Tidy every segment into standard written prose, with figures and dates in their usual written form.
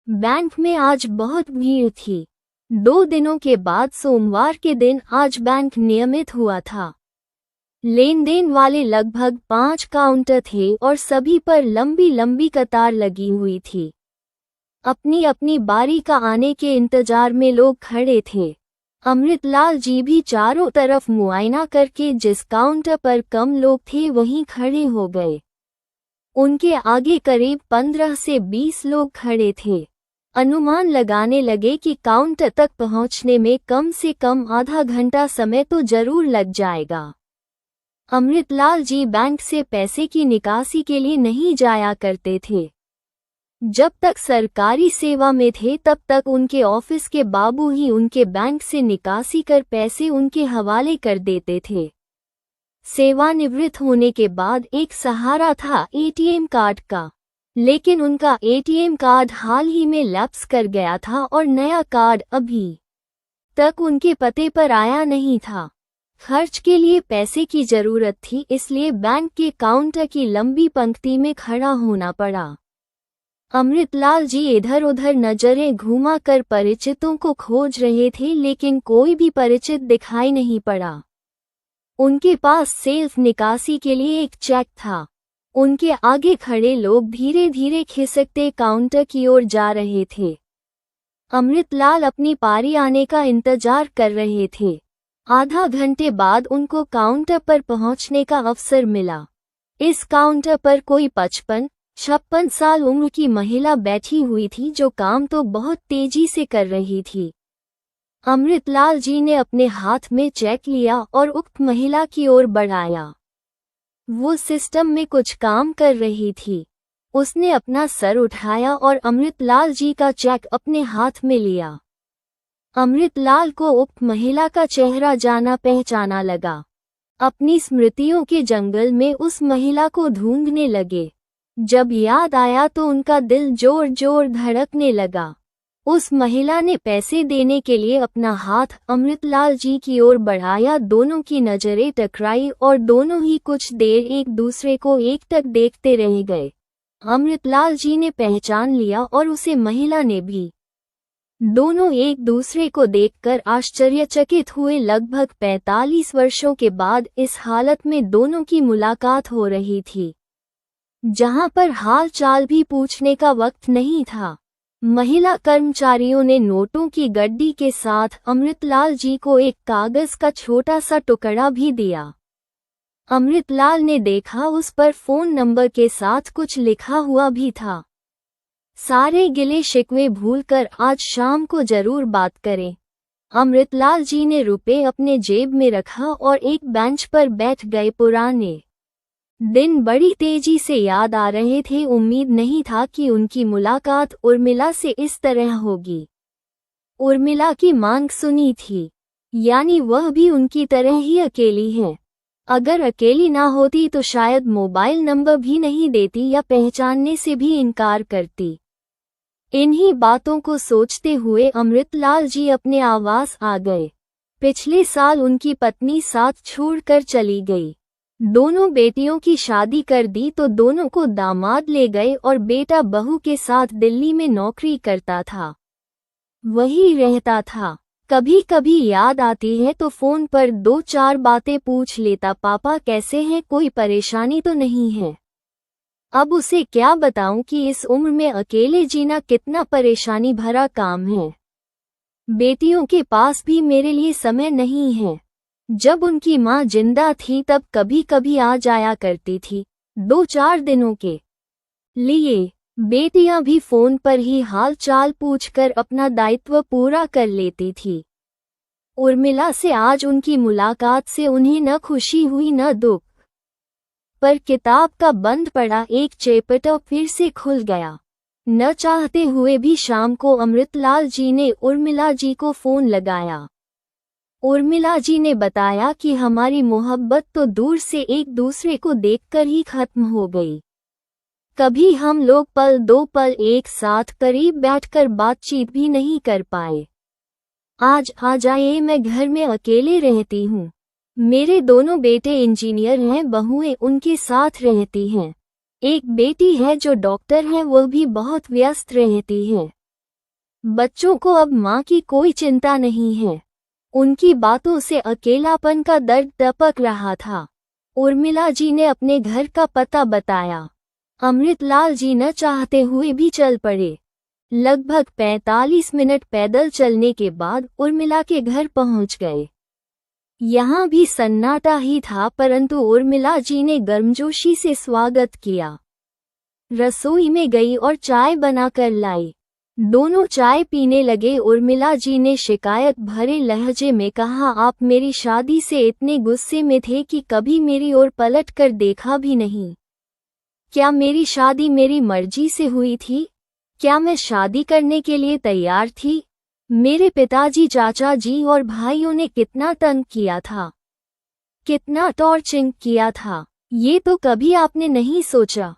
Bank में आज बहुत भीड़ थी। 2 दिनों के बाद सोमवार के दिन आज बैंक नियमित हुआ था। लेन देन वाले लगभग 5 काउंटर थे और सभी पर लंबी लंबी कतार लगी हुई थी। अपनी अपनी बारी का आने के इंतजार में लोग खड़े थे। अमृतलाल जी भी चारों तरफ मुआयना करके जिस काउंटर पर कम लोग थे वहीं खड़े हो गए। उनके आगे करीब 15 से 20 लोग खड़े थे। अनुमान लगाने लगे कि काउंटर तक पहुंचने में कम से कम आधा घंटा समय तो जरूर लग जाएगा। अमृतलाल जी बैंक से पैसे की निकासी के लिए नहीं जाया करते थे। जब तक सरकारी सेवा में थे तब तक उनके ऑफिस के बाबू ही उनके बैंक से निकासी कर पैसे उनके हवाले कर देते थे। सेवानिवृत्त होने के बाद एक सहारा था एटीएम कार्ड का, लेकिन उनका एटीएम कार्ड हाल ही में लैप्स कर गया था और नया कार्ड अभी तक उनके पते पर आया नहीं था। खर्च के लिए पैसे की जरूरत थी, इसलिए बैंक के काउंटर की लंबी पंक्ति में खड़ा होना पड़ा। अमृतलाल जी इधर उधर नजरें घुमा कर परिचितों को खोज रहे थे, लेकिन कोई भी परिचित दिखाई नहीं पड़ा। उनके पास सेल्फ निकासी के लिए एक चेक था। उनके आगे खड़े लोग धीरे धीरे खिसकते काउंटर की ओर जा रहे थे। अमृतलाल अपनी पारी आने का इंतजार कर रहे थे। आधा घंटे बाद उनको काउंटर पर पहुंचने का अवसर मिला। इस काउंटर पर कोई 55-56 साल उम्र की महिला बैठी हुई थी, जो काम तो बहुत तेजी से कर रही थी। अमृतलाल जी ने अपने हाथ में चेक लिया और उक्त महिला की ओर बढ़ाया। वो सिस्टम में कुछ काम कर रही थी। उसने अपना सर उठाया और अमृतलाल जी का चेक अपने हाथ में लिया। अमृतलाल को उक्त महिला का चेहरा जाना पहचाना लगा। अपनी स्मृतियों के जंगल में उस महिला को ढूंढने लगे। जब याद आया तो उनका दिल जोर जोर धड़कने लगा। उस महिला ने पैसे देने के लिए अपना हाथ अमृतलाल जी की ओर बढ़ाया। दोनों की नजरें टकराई और दोनों ही कुछ देर एक दूसरे को एकटक देखते रह गए। अमृतलाल जी ने पहचान लिया और उसे महिला ने भी। दोनों एक दूसरे को देखकर आश्चर्यचकित हुए। लगभग 45 वर्षों के बाद इस हालत में दोनों की मुलाकात हो रही थी, जहां पर हाल चाल भी पूछने का वक्त नहीं था। महिला कर्मचारियों ने नोटों की गड्डी के साथ अमृतलाल जी को एक कागज का छोटा सा टुकड़ा भी दिया। अमृतलाल ने देखा, उस पर फोन नंबर के साथ कुछ लिखा हुआ भी था। सारे गिले शिकवे भूलकर आज शाम को जरूर बात करें। अमृतलाल जी ने रुपए अपने जेब में रखा और एक बेंच पर बैठ गए। पुराने दिन बड़ी तेजी से याद आ रहे थे। उम्मीद नहीं था कि उनकी मुलाकात उर्मिला से इस तरह होगी। उर्मिला की मांग सुनी थी, यानी वह भी उनकी तरह ही अकेली है। अगर अकेली ना होती तो शायद मोबाइल नंबर भी नहीं देती या पहचानने से भी इनकार करती। इन्हीं बातों को सोचते हुए अमृतलाल जी अपने आवास आ गए। पिछले साल उनकी पत्नी साथ छोड़कर चली गई। दोनों बेटियों की शादी कर दी तो दोनों को दामाद ले गए और बेटा बहू के साथ दिल्ली में नौकरी करता था। वही रहता था। कभी कभी याद आती है तो फोन पर 2-4 बातें पूछ लेता। पापा कैसे हैं, कोई परेशानी तो नहीं है। अब उसे क्या बताऊं कि इस उम्र में अकेले जीना कितना परेशानी भरा काम है। बेटियों के पास भी मेरे लिए समय नहीं है। जब उनकी माँ जिंदा थी तब कभी कभी आ जाया करती थी, 2-4 दिनों के लिए। बेटियां भी फोन पर ही हाल चाल पूछकर अपना दायित्व पूरा कर लेती थी। उर्मिला से आज उनकी मुलाकात से उन्हें न खुशी हुई न दुख। पर किताब का बंद पड़ा एक चैप्टर फिर से खुल गया। न चाहते हुए भी शाम को अमृतलाल जी ने उर्मिला जी को फोन लगाया। उर्मिला जी ने बताया कि हमारी मोहब्बत तो दूर से एक दूसरे को देखकर ही खत्म हो गई। कभी हम लोग पल 2 पल एक साथ करीब बैठकर बातचीत भी नहीं कर पाए। आज आ जाइए, मैं घर में अकेले रहती हूँ। मेरे दोनों बेटे इंजीनियर हैं, बहुएं उनके साथ रहती हैं। एक बेटी है जो डॉक्टर है, वह भी बहुत व्यस्त रहती है। बच्चों को अब माँ की कोई चिंता नहीं है। उनकी बातों से अकेलापन का दर्द टपक रहा था। उर्मिला जी ने अपने घर का पता बताया। अमृतलाल जी न चाहते हुए भी चल पड़े। लगभग 45 मिनट पैदल चलने के बाद उर्मिला के घर पहुंच गए। यहाँ भी सन्नाटा ही था, परंतु उर्मिला जी ने गर्मजोशी से स्वागत किया। रसोई में गई और चाय बनाकर लाई। दोनों चाय पीने लगे। उर्मिला जी ने शिकायत भरे लहजे में कहा, आप मेरी शादी से इतने गुस्से में थे कि कभी मेरी ओर पलट कर देखा भी नहीं। क्या मेरी शादी मेरी मर्जी से हुई थी? क्या मैं शादी करने के लिए तैयार थी? मेरे पिताजी, चाचा जी और भाइयों ने कितना तंग किया था, कितना टॉर्चरिंग किया था, ये तो कभी आपने नहीं सोचा।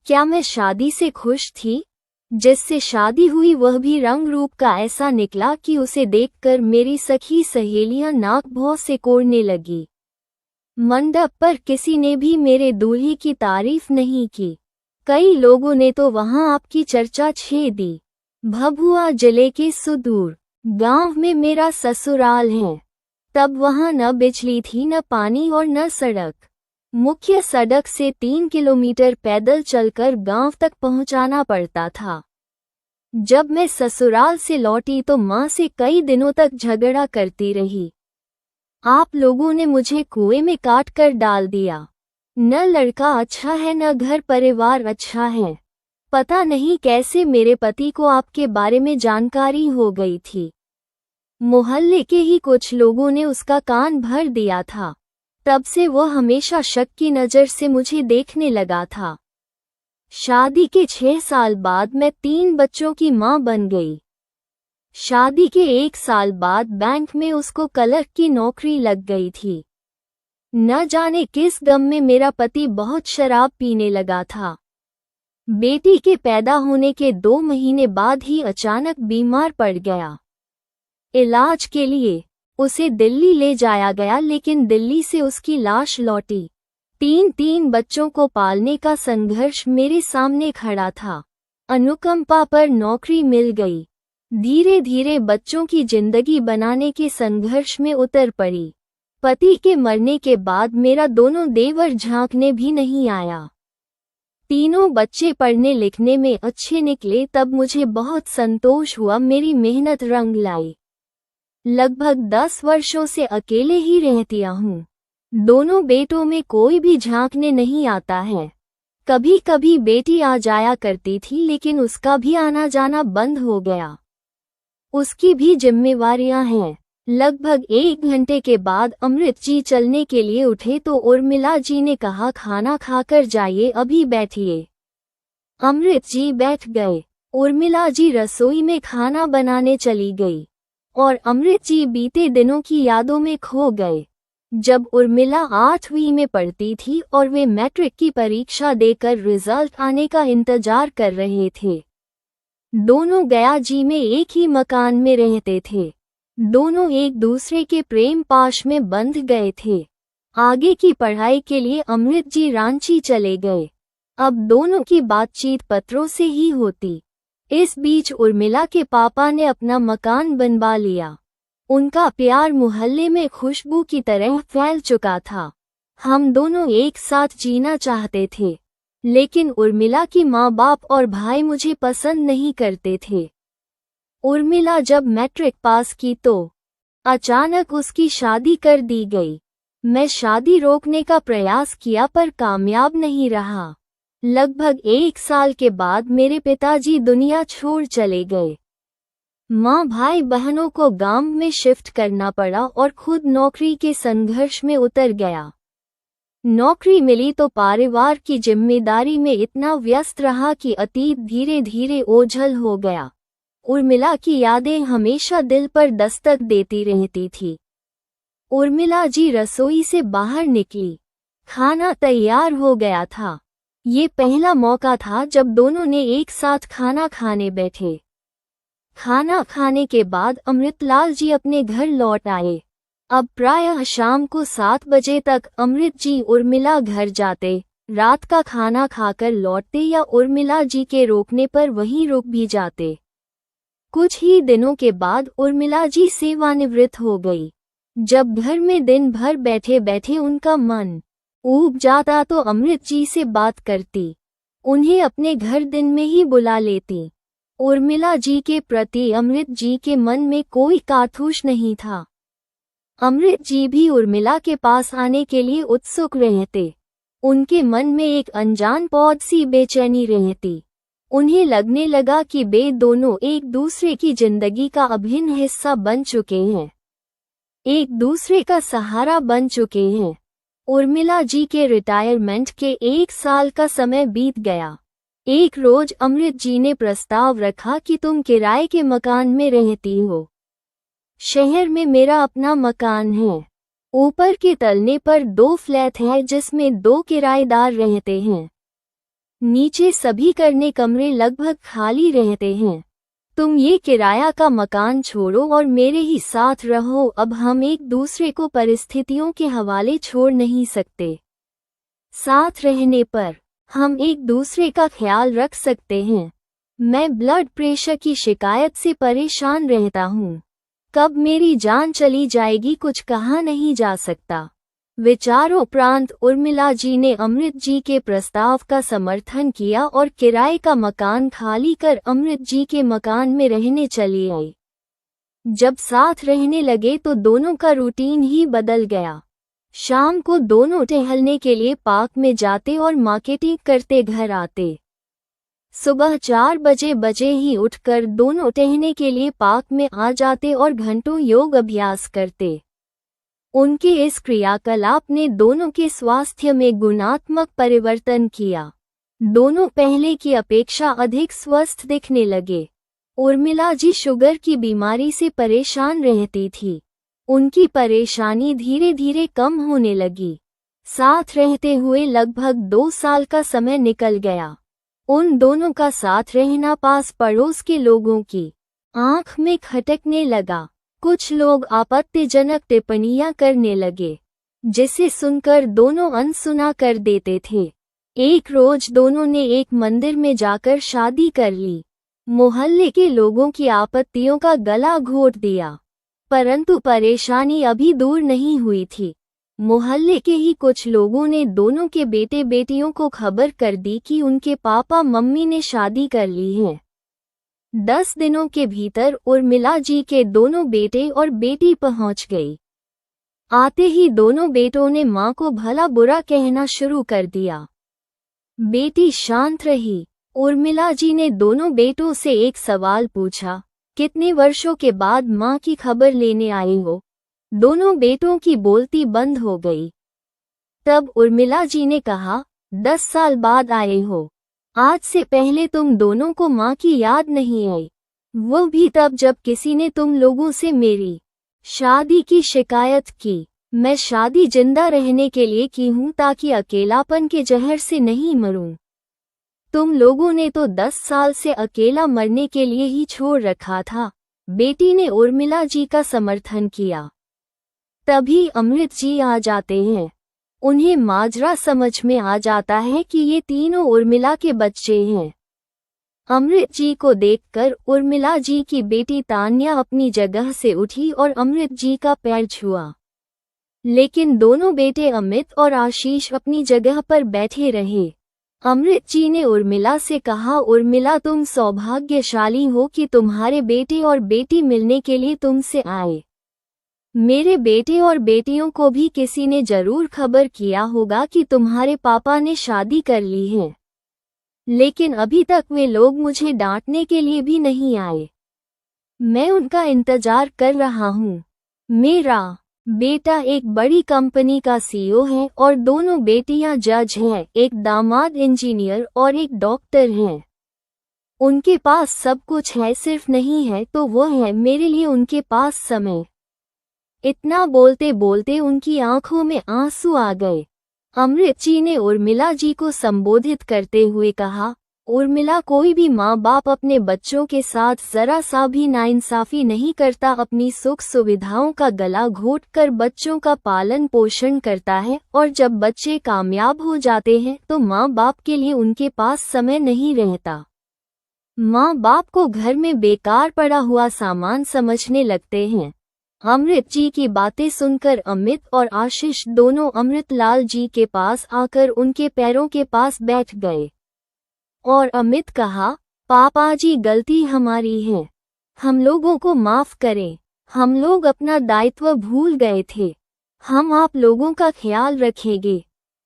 क्या मैं शादी से खुश थी? जिससे शादी हुई वह भी रंग रूप का ऐसा निकला कि उसे देखकर मेरी सखी सहेलियां नाक भौं से कोड़ने लगी। मंडप पर किसी ने भी मेरे दूल्हे की तारीफ नहीं की। कई लोगों ने तो वहां आपकी चर्चा छेड़ दी। भभुआ जिले के सुदूर गांव में मेरा ससुराल है। तब वहां न बिजली थी, न पानी और न सड़क। मुख्य सड़क से 3 किलोमीटर पैदल चलकर गांव तक पहुंचाना पड़ता था। जब मैं ससुराल से लौटी तो मां से कई दिनों तक झगड़ा करती रही। आप लोगों ने मुझे कुएं में काट कर डाल दिया। न लड़का अच्छा है, न घर परिवार अच्छा है। पता नहीं कैसे मेरे पति को आपके बारे में जानकारी हो गई थी। मोहल्ले के ही कुछ लोगों ने उसका कान भर दिया था। तब से वह हमेशा शक की नज़र से मुझे देखने लगा था। शादी के 6 साल बाद मैं 3 बच्चों की मां बन गई। शादी के 1 साल बाद बैंक में उसको क्लर्क की नौकरी लग गई थी। न जाने किस गम में मेरा पति बहुत शराब पीने लगा था। बेटी के पैदा होने के 2 महीने बाद ही अचानक बीमार पड़ गया। इलाज के लिए उसे दिल्ली ले जाया गया, लेकिन दिल्ली से उसकी लाश लौटी। 3 बच्चों को पालने का संघर्ष मेरे सामने खड़ा था। अनुकंपा पर नौकरी मिल गई। धीरे धीरे बच्चों की जिंदगी बनाने के संघर्ष में उतर पड़ी। पति के मरने के बाद मेरा दोनों देवर झांकने भी नहीं आया। तीनों बच्चे पढ़ने लिखने में अच्छे निकले। तब मुझे बहुत संतोष हुआ। मेरी मेहनत रंग लाई। लगभग 10 वर्षों से अकेले ही रहती हूँ। दोनों बेटों में कोई भी झांकने नहीं आता है। कभी कभी बेटी आ जाया करती थी, लेकिन उसका भी आना जाना बंद हो गया। उसकी भी जिम्मेवारियां हैं। लगभग 1 घंटे के बाद अमृत जी चलने के लिए उठे तो उर्मिला जी ने कहा, खाना खाकर जाइए, अभी बैठिए। अमृत जी बैठ गए। उर्मिला जी रसोई में खाना बनाने चली गई और अमृत जी बीते दिनों की यादों में खो गए। जब उर्मिला 8वीं में पढ़ती थी और वे मैट्रिक की परीक्षा देकर रिजल्ट आने का इंतजार कर रहे थे। दोनों गया जी में एक ही मकान में रहते थे। दोनों एक दूसरे के प्रेम पाश में बंध गए थे। आगे की पढ़ाई के लिए अमृत जी रांची चले गए। अब दोनों की बातचीत पत्रों से ही होती। इस बीच उर्मिला के पापा ने अपना मकान बनवा लिया। उनका प्यार मोहल्ले में खुशबू की तरह फैल चुका था। हम दोनों एक साथ जीना चाहते थे, लेकिन उर्मिला की माँ बाप और भाई मुझे पसंद नहीं करते थे। उर्मिला जब मैट्रिक पास की तो अचानक उसकी शादी कर दी गई। मैं शादी रोकने का प्रयास किया पर कामयाब नहीं रहा। लगभग 1 साल के बाद मेरे पिताजी दुनिया छोड़ चले गए। माँ भाई बहनों को गांव में शिफ्ट करना पड़ा और खुद नौकरी के संघर्ष में उतर गया। नौकरी मिली तो परिवार की जिम्मेदारी में इतना व्यस्त रहा कि अतीत धीरे धीरे ओझल हो गया। उर्मिला की यादें हमेशा दिल पर दस्तक देती रहती थी। उर्मिला जी रसोई से बाहर निकली। खाना तैयार हो गया था। ये पहला मौका था जब दोनों ने एक साथ खाना खाने बैठे। खाना खाने के बाद अमृतलाल जी अपने घर लौट आए। अब प्रायः शाम को 7 बजे तक अमृत जी उर्मिला घर जाते, रात का खाना खाकर लौटते या उर्मिला जी के रोकने पर वहीं रुक भी जाते। कुछ ही दिनों के बाद उर्मिला जी सेवानिवृत्त हो गई। जब घर में दिन भर बैठे बैठे उनका मन ऊब जाता तो अमृत जी से बात करती, उन्हें अपने घर दिन में ही बुला लेती। उर्मिला जी के प्रति अमृत जी के मन में कोई कारतूस नहीं था। अमृत जी भी उर्मिला के पास आने के लिए उत्सुक रहते। उनके मन में एक अनजान पौध सी बेचैनी रहती। उन्हें लगने लगा कि वे दोनों एक दूसरे की जिंदगी का अभिन्न हिस्सा बन चुके हैं, एक दूसरे का सहारा बन चुके हैं। उर्मिला जी के रिटायरमेंट के 1 साल का समय बीत गया। एक रोज अमृत जी ने प्रस्ताव रखा कि तुम किराए के मकान में रहती हो। शहर में मेरा अपना मकान है। ऊपर के तलने पर 2 फ्लैट है जिसमें 2 किराएदार रहते हैं। नीचे सभी करने कमरे लगभग खाली रहते हैं। तुम ये किराया का मकान छोड़ो और मेरे ही साथ रहो। अब हम एक दूसरे को परिस्थितियों के हवाले छोड़ नहीं सकते। साथ रहने पर हम एक दूसरे का ख्याल रख सकते हैं। मैं ब्लड प्रेशर की शिकायत से परेशान रहता हूँ। कब मेरी जान चली जाएगी कुछ कहा नहीं जा सकता। विचारोपरांत उर्मिला जी ने अमृत जी के प्रस्ताव का समर्थन किया और किराए का मकान खाली कर अमृत जी के मकान में रहने चली आई। जब साथ रहने लगे तो दोनों का रूटीन ही बदल गया। शाम को दोनों टहलने के लिए पार्क में जाते और मार्केटिंग करते घर आते। सुबह 4 बजे ही उठकर दोनों टहलने के लिए पार्क में आ जाते और घंटों योग अभ्यास करते। उनके इस क्रियाकलाप ने दोनों के स्वास्थ्य में गुणात्मक परिवर्तन किया। दोनों पहले की अपेक्षा अधिक स्वस्थ दिखने लगे। उर्मिला जी शुगर की बीमारी से परेशान रहती थी। उनकी परेशानी धीरे धीरे कम होने लगी। साथ रहते हुए लगभग 2 साल का समय निकल गया। उन दोनों का साथ रहना पास पड़ोस के लोगों की आंख में खटकने लगा। कुछ लोग आपत्तिजनक टिप्पणियां करने लगे, जिसे सुनकर दोनों अनसुना कर देते थे। एक रोज दोनों ने एक मंदिर में जाकर शादी कर ली। मोहल्ले के लोगों की आपत्तियों का गला घोट दिया, परंतु परेशानी अभी दूर नहीं हुई थी। मोहल्ले के ही कुछ लोगों ने दोनों के बेटे बेटियों को खबर कर दी कि उनके पापा मम्मी ने शादी कर ली है। 10 दिनों के भीतर उर्मिला जी के दोनों बेटे और बेटी पहुंच गई। आते ही दोनों बेटों ने मां को भला बुरा कहना शुरू कर दिया। बेटी शांत रही। उर्मिला जी ने दोनों बेटों से एक सवाल पूछा, कितने वर्षों के बाद मां की खबर लेने आए हो? दोनों बेटों की बोलती बंद हो गई। तब उर्मिला जी ने कहा, 10 साल बाद आए हो। आज से पहले तुम दोनों को मां की याद नहीं आई, वो भी तब जब किसी ने तुम लोगों से मेरी शादी की शिकायत की। मैं शादी जिंदा रहने के लिए की हूं ताकि अकेलापन के जहर से नहीं मरूं। तुम लोगों ने तो 10 साल से अकेला मरने के लिए ही छोड़ रखा था। बेटी ने उर्मिला जी का समर्थन किया। तभी अमृत जी आ जाते हैं। उन्हें माजरा समझ में आ जाता है कि ये तीनों उर्मिला के बच्चे हैं। अमृत जी को देखकर उर्मिला जी की बेटी तान्या अपनी जगह से उठी और अमृत जी का पैर छुआ। लेकिन दोनों बेटे अमित और आशीष अपनी जगह पर बैठे रहे। अमृत जी ने उर्मिला से कहा, उर्मिला तुम सौभाग्यशाली हो कि तुम्हारे बेटे और बेटी मिलने के लिए तुमसे आए। मेरे बेटे और बेटियों को भी किसी ने जरूर खबर किया होगा कि तुम्हारे पापा ने शादी कर ली है, लेकिन अभी तक वे लोग मुझे डांटने के लिए भी नहीं आए। मैं उनका इंतजार कर रहा हूँ। मेरा बेटा एक बड़ी कंपनी का सीईओ है और दोनों बेटियां जज हैं। एक दामाद इंजीनियर और एक डॉक्टर हैं। उनके पास सब कुछ है, सिर्फ नहीं है तो वो है मेरे लिए उनके पास समय। इतना बोलते बोलते उनकी आंखों में आंसू आ गए। अमृत जी ने उर्मिला जी को संबोधित करते हुए कहा, उर्मिला कोई भी माँ बाप अपने बच्चों के साथ जरा सा भी नाइंसाफी नहीं करता। अपनी सुख सुविधाओं का गला घोटकर बच्चों का पालन पोषण करता है और जब बच्चे कामयाब हो जाते हैं तो माँ बाप के लिए उनके पास समय नहीं रहता। माँ बाप को घर में बेकार पड़ा हुआ सामान समझने लगते हैं। अमृत जी की बातें सुनकर अमित और आशीष दोनों अमृतलाल जी के पास आकर उनके पैरों के पास बैठ गए और अमित कहा, पापा जी गलती हमारी है, हम लोगों को माफ करें, हम लोग अपना दायित्व भूल गए थे, हम आप लोगों का ख्याल रखेंगे,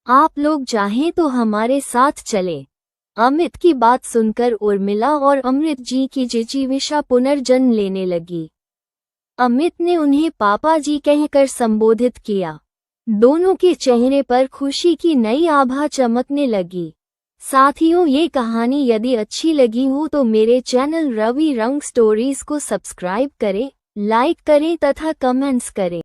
आप लोग चाहें तो हमारे साथ चले। अमित की बात सुनकर उर्मिला और अमृत जी की जिजीविषा पुनर्जन्म लेने लगी। अमित ने उन्हें पापा जी कहकर संबोधित किया। दोनों के चेहरे पर खुशी की नई आभा चमकने लगी। साथियों, ये कहानी यदि अच्छी लगी हो तो मेरे चैनल रवि रंग स्टोरीज को सब्सक्राइब करें, लाइक करें तथा कमेंट्स करें।